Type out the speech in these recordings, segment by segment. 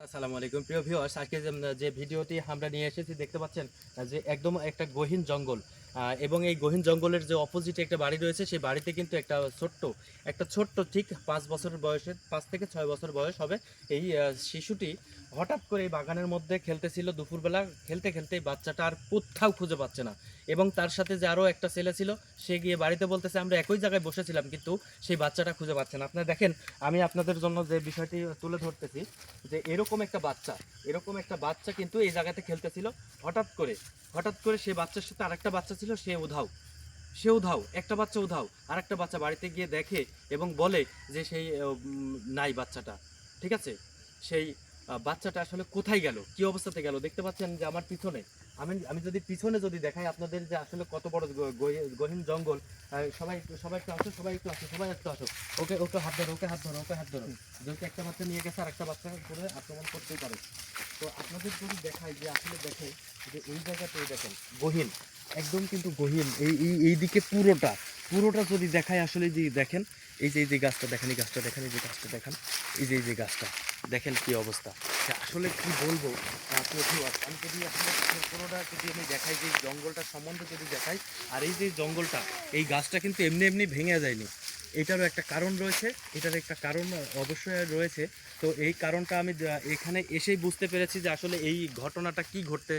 আসসালামু আলাইকুম প্রিয় ভিউয়ার্স, আজকে যে ভিডিওটি আমরা নিয়ে এসেছি দেখতে পাচ্ছেন যে একদম একটা গহীন জঙ্গল, এবং এই গহীন জঙ্গলের যে অপোজিটে একটা বাড়ি রয়েছে, সেই বাড়িতে কিন্তু একটা ছোট্ট ঠিক 5 বছরের বয়সের, 5 থেকে 6 বছর বয়স হবে এই শিশুটি হঠাৎ করে এই বাগানের মধ্যে খেলতেছিল। দুপুরবেলা খেলতে খেলতে এই বাচ্চাটা আর কোথাও খুঁজে পাচ্ছে না, এবং তার সাথে যে আরও একটা ছেলে ছিল, সে গিয়ে বাড়িতে বলতেছে আমরা একই জায়গায় বসেছিলাম, কিন্তু সেই বাচ্চাটা খুঁজে পাচ্ছে না। আপনারা দেখেন, আমি আপনাদের জন্য যে বিষয়টি তুলে ধরতেছি যে এরকম একটা বাচ্চা কিন্তু এই জায়গাতে খেলতেছিল। হঠাৎ করে সেই বাচ্চার সাথে আরেকটা বাচ্চা ছিল, সে উধাও, একটা বাচ্চা উধাও। আরেকটা বাচ্চা বাড়িতে গিয়ে দেখে এবং বলে যে সেই নাই বাচ্চাটা। ঠিক আছে, সেই বাচ্চাটা আসলে কোথায় গেল, কি অবস্থাতে গেল? দেখতে পাচ্ছেন যে আমার পিছনে, আমি আমি যদি পিছনে যদি দেখাই আপনাদের যে আসলে কত বড় গহীন জঙ্গল। সবাই সবাই একটু আসো, সবাই একটু আসো, সবাই একটু আসো। ওকে ওকে হাত ধরো, ওকে হাত ধরো, ওকে হাত ধরো। যেহেতু একটা বাচ্চা নিয়ে গেছে, আর একটা বাচ্চা করে আক্রমণ করতেই পারে। তো আপনাদের যদি দেখাই যে আসলে দেখে যে এই জায়গাতে দেখেন গহীন, একদম কিন্তু গহীন। এই দিকে পুরোটা যদি দেখায়, আসলে যে দেখেন এই যে গাছটা দেখেন, এই গাছটা দেখেন, এই যে গাছটা দেখেন, এই যে গাছটা দেখেন কি অবস্থা। যে আসলে কি বলবো আমি যদি আসলে পুরোটা যদি আমি দেখাই, যে জঙ্গলটা সম্বন্ধে যদি দেখাই, আর এই যে জঙ্গলটা, এই গাছটা কিন্তু এমনি এমনি ভেঙে যায়নি। এটারও একটা কারণ রয়েছে, এটার একটা কারণ অবশ্যই রয়েছে। তো এই কারণটা আমি এখানে এসেই বুঝতে পেরেছি যে আসলে এই ঘটনাটা কি ঘটতে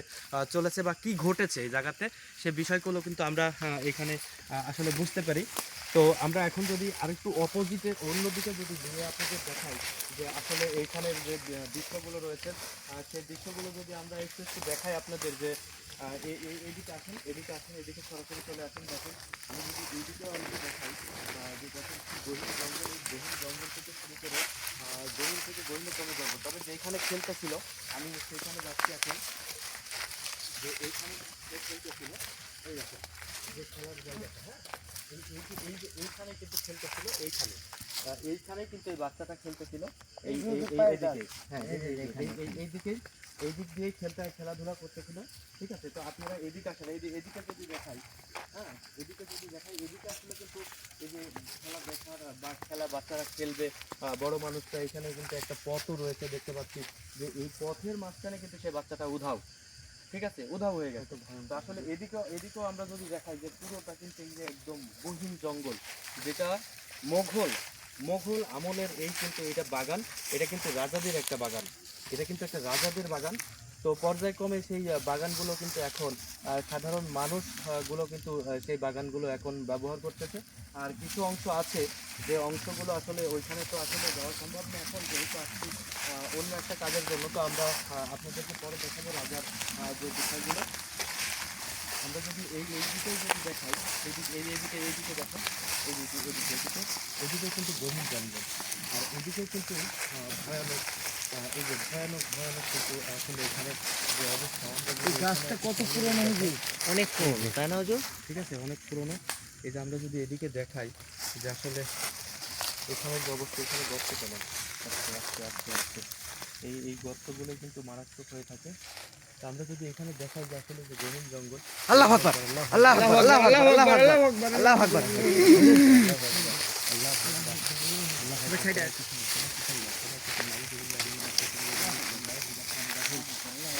চলেছে বা কি ঘটেছে এই জায়গাতে, সে বিষয়গুলো কিন্তু আমরা এখানে আসলে বুঝতে পারি। তো আমরা এখন যদি আরেকটু অপোজিটে অন্যদিকে যদি ঘুরে আপনাদের দেখাই, যে আসলে এইখানের যে দৃশ্যগুলো রয়েছে, সেই দৃশ্যগুলো যদি আমরা একটু দেখাই আপনাদের, যে এইদিকে আসেন, এদিকে সরাসরি চলে আসেন। দেখেন, আমি যদি এইদিকেও একটু দেখাই, যে দেখেন কি গহীন জঙ্গল, এই গহীন জঙ্গল থেকে শুরু করে গহীন থেকে গহীনতম জঙ্গল। তবে যেখানে খেলতেছিল, আমি সেখানে যাচ্ছি এখন, যে এইখানে যে খেলতেছিল, এই দেখেন যে খেলার জায়গাটা, হ্যাঁ, এইখানে কিন্তু খেলতেছিল, এইখানে কিন্তু এই বাচ্চাটা খেলতেছিল, এইদিকে, হ্যাঁ, এই দিক দিয়েই খেলাধুলা করতেছিল। ঠিক আছে, তো আপনারা এদিকে আসেন, এদিকে যদি দেখাই, হ্যাঁ, এদিকে আসলে কিন্তু এই যে খেলা দেখার বা খেলা বাচ্চারা খেলবে, বড় মানুষরা, এখানে কিন্তু একটা পথও রয়েছে দেখতে পাচ্ছি, যে এই পথের মাঝখানে কিন্তু সেই বাচ্চাটা উধাও। ঠিক আছে, উধাও হয়ে গেছে। তো আসলে এদিকেও আমরা যদি দেখাই, যে পুরোটা কিন্তু এই যে একদম গহীন জঙ্গল, যেটা মোঘল মোঘল আমলের, এই কিন্তু এটা বাগান, এটা কিন্তু রাজাদের একটা বাগান, এটা কিন্তু একটা রাজাদের বাগান। তো পর্যায়ক্রমে সেই বাগানগুলো কিন্তু এখন সাধারণ মানুষ গুলো কিন্তু সেই বাগানগুলো এখন ব্যবহার করতেছে। আর কিছু অংশ আছে, যে অংশগুলো আসলে ওইখানে তো আসলে যাওয়া সম্ভব না এখন, যেহেতু আসছি অন্য একটা কাজের জন্য। তো আমরা আপনাদেরকে পরে দেখাবো রাজার যে বিষয়গুলো। আমরা যদি এই দিকেও যদি দেখাই, এইদিকে দেখো, এদিকে কিন্তু গভীর জঙ্গল, আর এদিকে কিন্তু ভয়ানক, এই যে ভয়ানক কিন্তু আসলে এখানে যে অবস্থা, আমরা যদি গাছটা কত পুরনো হয়েছে? অনেক পুরনো, তাই না হুজুর? ঠিক আছে, অনেক পুরনো। এই যে আমরা যদি এদিকে দেখাই, যে আসলে এখানের যে অবস্থা, এখানে গর্ত কেন, আস্তে আস্তে আস্তে আস্তে এই গর্তগুলো কিন্তু মারাত্মক হয়ে থাকে। তো আমরা যদি এখানে দেখাই, যে আসলে যে গহীন জঙ্গল, আল্লাহু আকবার, আল্লাহু আকবার, আল্লাহু আকবার, আল্লাহু আকবার,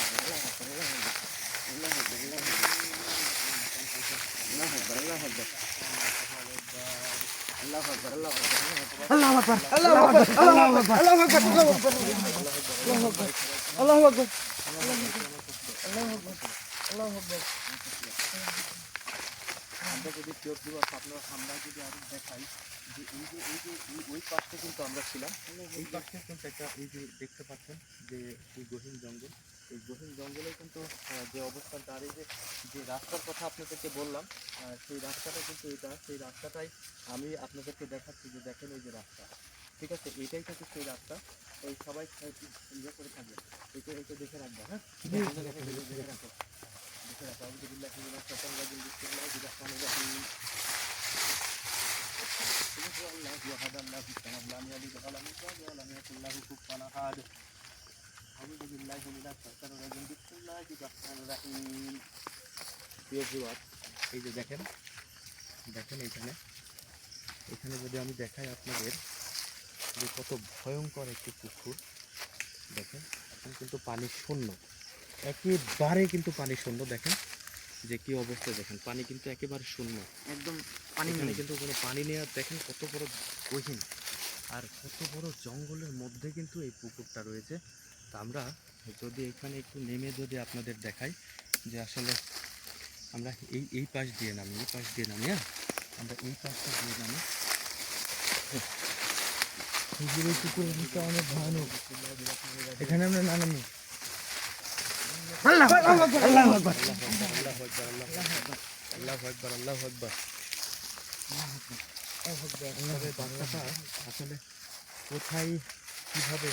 আল্লাহু আকবার। আল্লাহু আকবার, আল্লাহু আকবার, আল্লাহু আকবার, আল্লাহু আকবার, আল্লাহু আকবার, আল্লাহু আকবার, আল্লাহু আকবার, আল্লাহু আকবার। আমরা যদি চোখ দিব, আপনারা আমরা যদি আরো দেখাই, যে ওই পাশটা কিন্তু আমরা ছিলাম, এই পাশটা কিন্তু একটা, এই যে দেখতে পাচ্ছেন যে এই গহীন জঙ্গল, এই গহীন জঙ্গলে কিন্তু যে অবস্থান, তার এই যে যে রাস্তার কথা আপনাদেরকে বললাম, সেই রাস্তাটা কিন্তু এটা, সেই রাস্তাটাই আমি আপনাদেরকে দেখাচ্ছি, যে দেখেন এই যে রাস্তা। ঠিক আছে, এটাই কিন্তু সেই রাস্তা। এই সবাই ইয়ে করে থাকবে, এটা দেখে রাখবে, হ্যাঁ, দেখে রাখো। أعوذ بالله من الشيطان الرجيم بسم الله الرحمن الرحيم قل هو الله أحد الله الصمد لم يلد ولم يولد ولم يكن له كفوا أحد أعوذ بالله من الشيطان الرجيم بسم الله الرحمن الرحيم। প্রিয় ভিউয়ার, এই যে দেখেন এখানে যদি আমি দেখাই আপনাদের, যে কত ভয়ঙ্কর একটি পুকুর। দেখেন এখন কিন্তু পানি শূন্য, একেবারে কিন্তু পানি শূন্য। দেখেন যে কি অবস্থা, দেখেন পানি কিন্তু একেবারে শূন্য, একদম পানি এখানে নেই। কিন্তু কোনো পানি নেই। আর দেখেন কত বড় গহীন আর কত বড় জঙ্গলের মধ্যে কিন্তু এই পুকুরটা রয়েছে। তা আমরা যদি এখানে একটু নেমে যদি আপনাদের দেখাই যে আসলে আমরা এই পাশ দিয়ে নামি, এই পাশ দিয়ে নামি, হ্যাঁ আমরা এই পাশটা দিয়ে নামি। এই পুকুরের ভিতরে অনেক ভয়ানক, এখানে আমরা না নামি। আল্লাহু আকবার, আল্লাহু আকবার, আল্লাহু আকবার, আল্লাহু আকবার, আল্লাহু আকবার। তবে বাচ্চাটা আসলে কোথায় কিভাবে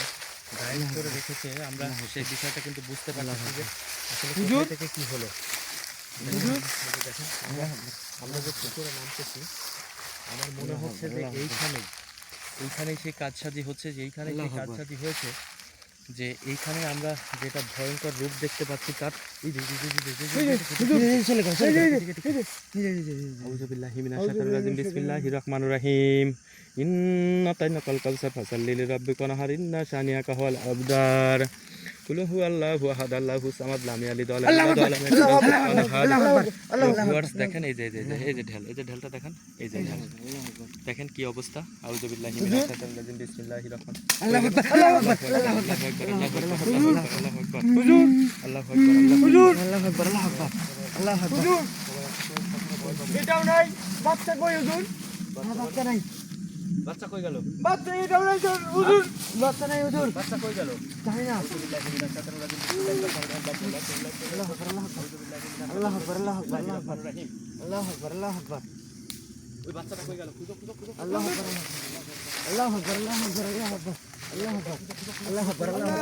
গায়েব করে রেখেছে আমরা সেই বিষয়টা কিন্তু বুঝতে পারছি যে আসলে কোথা থেকে কি হলো। দেখেন আমরা যে পুকুরে নামতেছি, আমার মনে হচ্ছে যে এইখানেই সেই কাজসাজি হচ্ছে, যে এইখানে সেই কাজসাজি হয়েছে, যে এইখানে আমরা যেটা ভয়ঙ্কর রূপ দেখতে পাচ্ছি তার আউযুবিল্লাহি মিনাশ শাইতানির রাজিম, বিসমিল্লাহির রহমানির রহিম। ইন্না আতাইনাকাল কাউসার ফাসাল্লি লিরাব্বিকা ওয়ানহার, ইন্না শানিয়াকা হুয়াল আবতার। কুল হুয়াল্লাহু আহাদ, আল্লাহুস সামাদ, লাম ইয়ালিদ ওয়া লাম ইউলাদ ওয়া লাম ইয়াকুল লাহু কুফুওয়ান আহাদ। ভিউয়ার্স দেখেন এই যে ঢেল, এই যে ঢেলটা দেখেন, এই যে ঢেল দেখেন কি অবস্থা। আউযুবিল্লাহি মিনাশ শাইতানির রাজিম, বিসমিল্লাহির রহমানির রহিম। আল্লাহু আকবার, আল্লাহু আকবার, আল্লাহু আকবার, আল্লাহু আকবার, আল্লাহু আকবার, হুজুর, আল্লাহু আকবার, আল্লাহু আকবার, আল্লাহু আকবার, আল্লাহু আকবার। এটাও নাই, বাচ্চা কই হুজুর? বাচ্চা নাই। বাচ্চা কই গেল? বাচ্চা এটাও নাই হুজুর, বাচ্চা নাই হুজুর। বাচ্চা কই গেল? জানি না। আউযুবিল্লাহি মিনাশ শাইতানির রাজিম, বিসমিল্লাহির রহমানির রহিম। আল্লাহু আকবার, আল্লাহু আকবার, আল্লাহু আকবার, আল্লাহু আকবার, আল্লাহু আকবার, আল্লাহু আকবার, আল্লাহু আকবার। ওই বাচ্চাটা কই গেল? খুঁজো খুঁজো খুঁজো। আল্লাহু আকবার, আল্লাহু আকবার, আল্লাহু আকবার, আল্লাহু আকবার, আল্লাহু আকবার, আল্লাহু আকবার, আল্লাহু আকবার,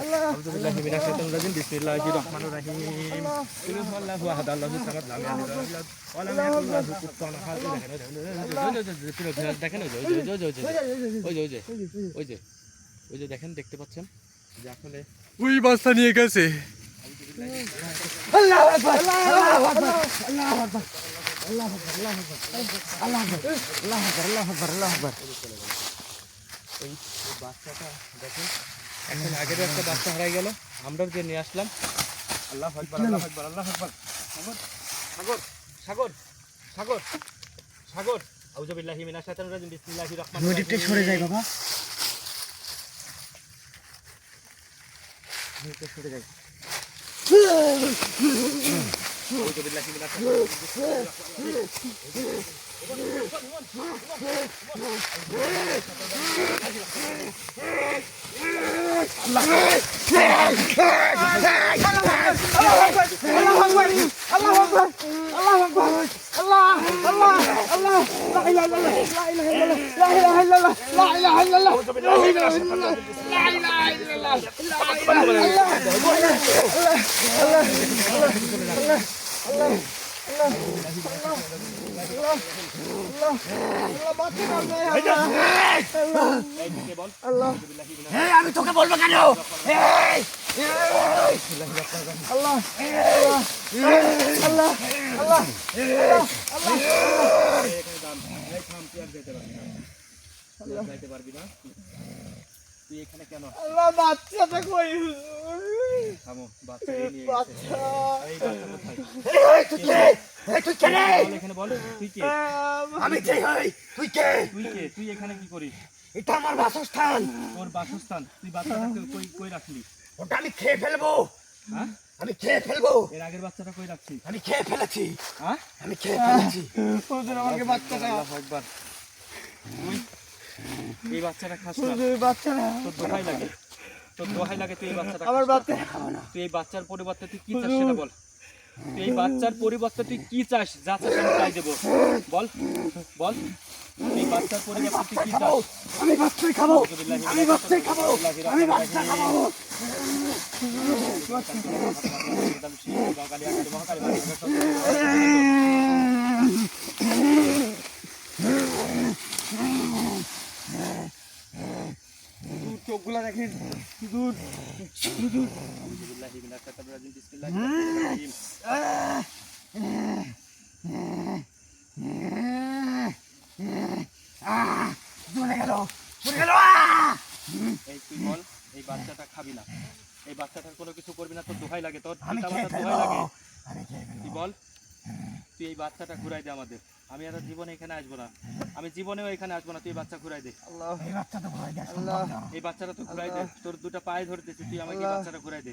আল্লাহু আকবার। আউযুবিল্লাহি মিনাশ শাইতানির রাজিম, বিসমিল্লাহির রহমানির রহিম। কুল হুয়াল্লাহু আহাদ, আল্লাহুস সামাদ, লাম ইয়ালিদ ওয়া লাম ইউলাদ ওয়া লাম ইয়াকুল লাহু কুফুওয়ান আহাদ। দেখেন ওই যে দেখেন, দেখতে পাচ্ছেন যে আসলে ওই বাচ্চা নিয়ে গেছে। আল্লাহু আকবার, আল্লাহু আকবার, আল্লাহু আকবার, আল্লাহু আকবার, আল্লাহু আকবার, আল্লাহু আকবার, আল্লাহু আকবার, আল্লাহু আকবার, আল্লাহু আকবার। ওই বাচ্চাটা দেখেন, এখন আগের একটা বাচ্চা হারাই গেল, আমরাও যে নিয়ে আসলাম। আল্লাহু আকবার, আল্লাহু আকবার, আল্লাহু আকবার। সাগর, সাগর, সাগর, সাগর, সাগর। আউযুবিল্লাহি মিনাশ শাইতানির রাজিম, বিসমিল্লাহির রহমানির রহিম। নদীতে সরে যায় বাবা, নদীতে সরে যায়। আউযুবিল্লাহি মিনাশ শাইতানির রাজিম, বিসমিল্লাহির রহমানির আল্লাহু আকবার, আল্লাহু আকবার, আল্লাহু আকবার, আল্লাহ, আল্লাহ, আল্লাহ, লা ইলাহা ইল্লাল্লাহ, লা ইলাহা ইল্লাল্লাহ, লা ইলাহা ইল্লাল্লাহ, লা ইলাহা ইল্লাল্লাহ, লা ইলাহা ইল্লাল্লাহ, লা ইলাহা ইল্লাল্লাহ, আমি তোকে বলবো কেন? আল্লাহ, আল্লাহ, আল্লাহ, যাইতে পারবি না। তুই এখানে কেন? আল্লাহ, বাচ্চাটা কই? থামো, বাচ্চাকে নিয়ে গেছে। বাচ্চা, এই বাচ্চা কোথায়? তুই কে? তুই কে রে? বল এখানে বল, তুই কে? আমি কে হই? তুই কে? তুই কে? তুই এখানে কি করিস? এটা আমার বাসস্থান, তোর বাসস্থান, তুই বাচ্চাটাকে কই কই রাখলি? ওটা আমি খেয়ে ফেলবো, হ্যাঁ? আমি খেয়ে ফেলবো, এর আগের বাচ্চাটা কই রাখছিস? আমি খেয়ে ফেলেছি, হ্যাঁ? আমি খেয়ে ফেলেছি। আমাকে বাচ্চাটা, আল্লাহু আকবার। তুই এই বাচ্চাটা খাস না? বাচ্চাটা তোর দোহাই লাগে, তোর দোহাই লাগে, তুই এই বাচ্চাটা আমার খাস না। বাচ্চা খাবো না। তুই এই বাচ্চার পরিবর্তে তুই কি চাস সেটা বল। তুই এই বাচ্চার পরিবর্তে তুই কি চাস? যা চাস আমি তাই দেবো। বল, বল, এই বাচ্চার পরিবর্তে তুই কি চাস? আমি বাচ্চাই খাবো, আমি বাচ্চাই খাবো, আমি বাচ্চা খাবো। চোখগুলা দেখেন, দুধ, চলে গেল, চলে গেল। এই তুই বল, এই বাচ্চাটা খাবি না, এই বাচ্চাটার কোনো কিছু করবি না, তোর দোহাই লাগে, তোর আমি খেয়ে পিতামাতার ফেলবো দোহাই লাগে। আমি খেয়ে ফেলবো তুই বল, তুই এই বাচ্চাটা ঘুরাই দে আমাদের। আমি আর জীবনে এখানে আসবো না, আমি জীবনেও এখানে আসবো না, তুই এই বাচ্চা ঘুরাই দে। আল্লাহ এই বাচ্চা তো ভয় দেয় সম্ভব না এই বাচ্চাটা তো ঘুরাই দে, তোর দুটো পায়ে ধরতেছি, তুই আমাকে এই বাচ্চাটা ঘুরাই দে।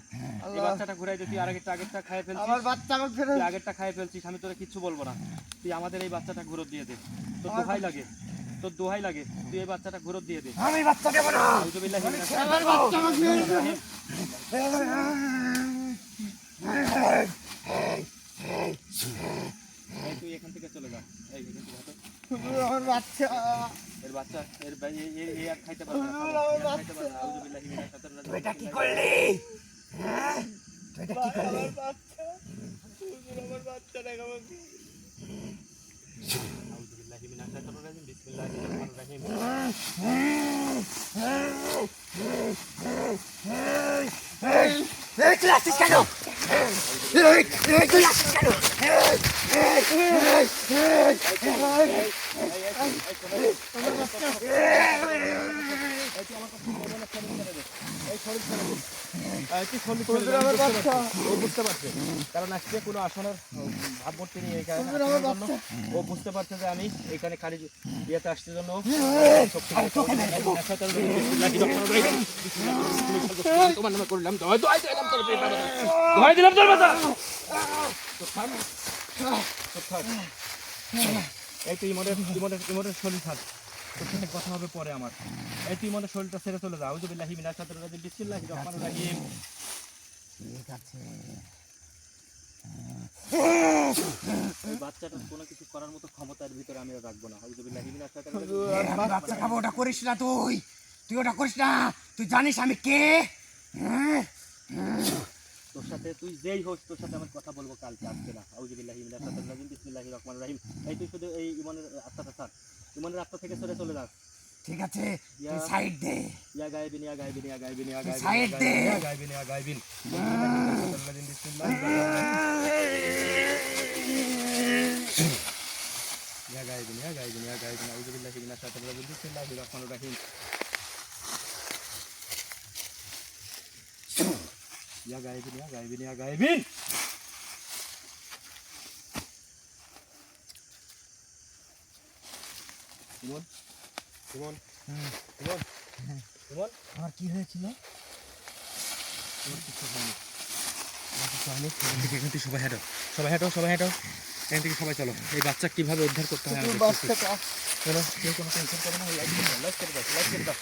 এই বাচ্চাটা ঘুরাই দে, তুই আগেরটা খাই ফেলছিস, আমার বাচ্চা আমাকে ফেরত তুই আগেরটা খাই ফেলছিস, আমি তোরা কিচ্ছু বলবো না। তুই আমাদের এই বাচ্চাটা ঘুরত দিয়ে দে, তোর দোহাই লাগে, তোর দোহাই লাগে, তুই এই বাচ্চাটা ঘুরত দিয়ে দে। আমি বাচ্চা দেব না আউযুবিল্লাহি মিনাশ আমার বাচ্চা আমাকে এই তুই এখান থেকে চলে যা, এই এখান থেকে হাঁটো। আমার বাচ্চা এর বাচ্চা এর এই আর খাইতে পারবে না, এই আর খাইতে পারবে না। আউযুবিল্লাহি মিনাশ শাইতানির রাজিম। তুই এটা কি করলি হ্যাঁ তুই এটা কি করলি আউযুবিল্লাহি মিনাশ শাইতানির রাজিম। বিসমিল্লাহির রহমানির রহিম। এই তুই আসছিস কেন এই তুই আসছিস কেন ও বুঝতে পারছে, কারণ আজকে কোনো আসনের ভাবমূর্তি নিয়ে এখানে ও বুঝতে পারছে যে আমি এখানে খালি ইয়েতে আসছে জন্য তোমার নামে করলাম, দোহাই দিলাম তোর মাথা। এই তুই ইমনের শরীর থাক, তোর সাথে কথা হবে পরে আমার। এই তুই ইমনের শরীরটা ছেড়ে চলে যা। আউযুবিল্লাহি মিনাশ শাইতানির রাজিম। বিসমিল্লাহির রহমানির রহিম। ঠিক আছে ওই বাচ্চাটার কোনো কিছু করার মতো ক্ষমতার ভিতরে আমি আর রাখবো না। আউযুবিল্লাহি মিনাশ শাইতানির রাজিম। আমি বাচ্চা খাবো ওটা করিস না তুই তুই ওটা করিস না তুই জানিস আমি কে তোর সাথে তুই যেই হোস, তোর সাথে আমার কথা বলবো কালকে, আজকে না। আউযুবিল্লাহি মিনাশ শাইতানির রাজিম। বিসমিল্লাহির রহমানির রহিম। এই তুই শুধু এই ইমনের আত্মাটা ছাড়, ইমনের আত্মা থেকে সরে চলে যা। ঠিক আছে তুই সাইড দে ইয়া গায়বিন ইয়া গায়বিন ইয়া গায়বিন ইয়া গায়বিন সাইড দে। ইয়া গায়বিন ইয়া গায়বিন। বিসমিল্লাহির ইয়া গায়বিন ইয়া গায়বিন ইয়া গায়বিন। আউযুবিল্লাহি মিনাশ শাইতানির রাজিম। বিসমিল্লাহির রহমানির রহিম। ইয়া গায়বিন ইয়া গায়বিন ইয়া গায়বিন। ইমন ইমন ইমন ইমন, আমার কি হয়েছিল তোমার কিছু হয়নি, তোমার কিছু হয়নি। এখান থেকে সবাই হাঁটো, সবাই হাঁটো, সবাই হাঁটো, এখান থেকে সবাই চলো। এই বাচ্চা কিভাবে উদ্ধার করতে হয় আমি দেখতেছি। চলো, কেউ কোনো টেনশন করো না, লাইট করে দাও, লাইট করে দাও, লাইট করে দাও।